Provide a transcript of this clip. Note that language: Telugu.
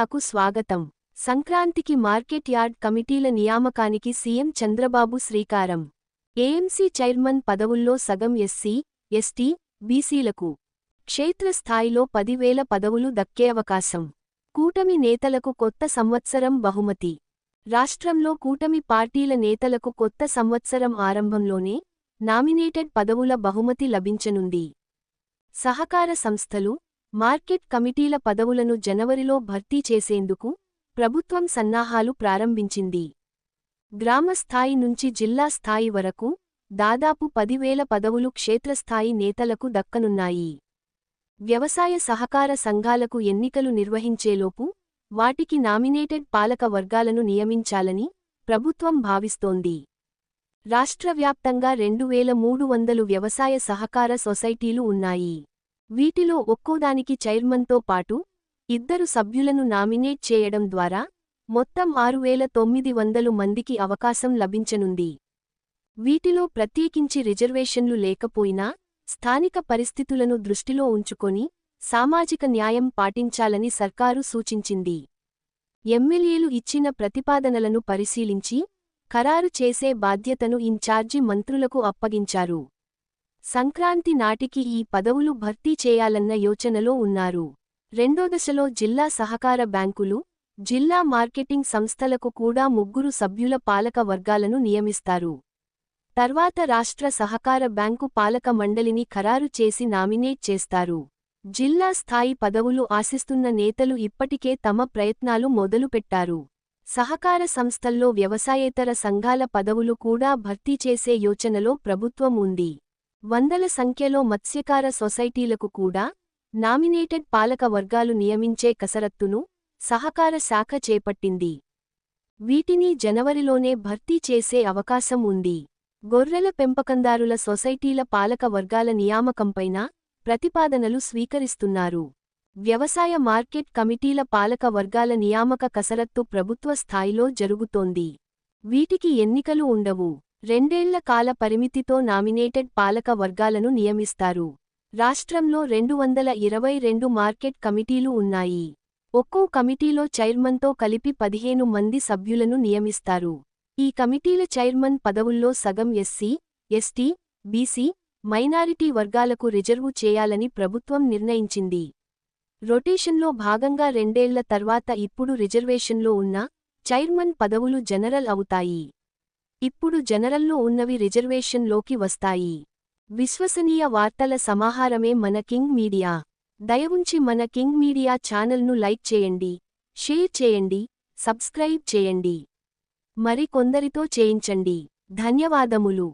మీడియాకు స్వాగతం. సంక్రాంతికి మార్కెట్ యార్డ్ కమిటీల నియామకానికి సీఎం చంద్రబాబు శ్రీకారం. ఏఎంసీ చైర్మన్ పదవుల్లో సగం ఎస్సీ, ఎస్టీ, బీసీలకు. క్షేత్రస్థాయిలో 10,000 పదవులు దక్కే అవకాశం. కూటమి నేతలకు కొత్త సంవత్సరం బహుమతి. రాష్ట్రంలో కూటమి పార్టీల నేతలకు కొత్త సంవత్సరం ఆరంభంలోనే నామినేటెడ్ పదవుల బహుమతి లభించనుంది. సహకార సంస్థలు, మార్కెట్ కమిటీల పదవులను జనవరిలో భర్తీ చేసేందుకు ప్రభుత్వం సన్నాహాలు ప్రారంభించింది. గ్రామస్థాయి నుంచి జిల్లా స్థాయి వరకు దాదాపు 10,000 పదవులు క్షేత్రస్థాయి నేతలకు దక్కనున్నాయి. వ్యవసాయ సహకార సంఘాలకు ఎన్నికలు నిర్వహించేలోపు వాటికి నామినేటెడ్ పాలక వర్గాలను నియమించాలని ప్రభుత్వం భావిస్తోంది. రాష్ట్రవ్యాప్తంగా 2,300 వ్యవసాయ సహకార సొసైటీలు ఉన్నాయి. వీటిలో ఒక్కోదానికి చైర్మన్తో పాటు 2 సభ్యులను నామినేట్ చేయడం ద్వారా మొత్తం 6,900 మందికి అవకాశం లభించనుంది. వీటిలో ప్రత్యేకించి రిజర్వేషన్లు లేకపోయినా స్థానిక పరిస్థితులను దృష్టిలో ఉంచుకొని సామాజిక న్యాయం పాటించాలని సర్కారు సూచించింది. ఎమ్మెల్యేలు ఇచ్చిన ప్రతిపాదనలను పరిశీలించి ఖరారు చేసే బాధ్యతను ఇన్ఛార్జి మంత్రులకు అప్పగించారు. సంక్రాంతి నాటికి ఈ పదవులు భర్తీ చేయాలన్న యోచనలో ఉన్నారు. రెండో దశలో జిల్లా సహకార బ్యాంకులు, జిల్లా మార్కెటింగ్ సంస్థలకు కూడా 3 సభ్యుల పాలక వర్గాలను నియమిస్తారు. తర్వాత రాష్ట్ర సహకార బ్యాంకు పాలక మండలిని ఖరారు చేసి నామినేట్ చేస్తారు. జిల్లా స్థాయి పదవులు ఆశిస్తున్న నేతలు ఇప్పటికే తమ ప్రయత్నాలు మొదలుపెట్టారు. సహకార సంస్థల్లో వ్యవసాయేతర సంఘాల పదవులు కూడా భర్తీ చేసే యోచనలో ప్రభుత్వం ఉంది. వందల సంఖ్యలో మత్స్యకార సొసైటీలకు కూడా నామినేటెడ్ పాలక వర్గాలు నియమించే కసరత్తును సహకార శాఖ చేపట్టింది. వీటిని జనవరిలోనే భర్తీ చేసే అవకాశం ఉంది. గొర్రెల పెంపకందారుల సొసైటీల పాలక వర్గాల నియామకంపైన ప్రతిపాదనలు స్వీకరిస్తున్నారు. వ్యవసాయ మార్కెట్ కమిటీల పాలక వర్గాల నియామక కసరత్తు ప్రభుత్వ స్థాయిలో జరుగుతోంది. వీటికి ఎన్నికలు ఉండవు. 2 ఏళ్ల కాల పరిమితితో నామినేటెడ్ పాలక వర్గాలను నియమిస్తారు. రాష్ట్రంలో 222 మార్కెట్ కమిటీలు ఉన్నాయి. ఒక్కో కమిటీలో చైర్మన్తో కలిపి 15 మంది సభ్యులను నియమిస్తారు. ఈ కమిటీల చైర్మన్ పదవుల్లో సగం ఎస్సీ, ఎస్టీ, బీసీ, మైనారిటీ వర్గాలకు రిజర్వు చేయాలని ప్రభుత్వం నిర్ణయించింది. రొటేషన్లో భాగంగా 2 ఏళ్ల తర్వాత ఇప్పుడు రిజర్వేషన్లో ఉన్న చైర్మన్ పదవులు జనరల్ అవుతాయి. ఇప్పుడు జనరల్లో ఉన్నవి రిజర్వేషన్లోకి వస్తాయి. విశ్వసనీయ వార్తల సమాహారమే మన కింగ్ మీడియా. దయవుంచి మన కింగ్ మీడియా ఛానల్ను లైక్ చేయండి, షేర్ చేయండి, సబ్స్క్రైబ్ చేయండి. మరి కొందరితో చేయించండి. ధన్యవాదములు.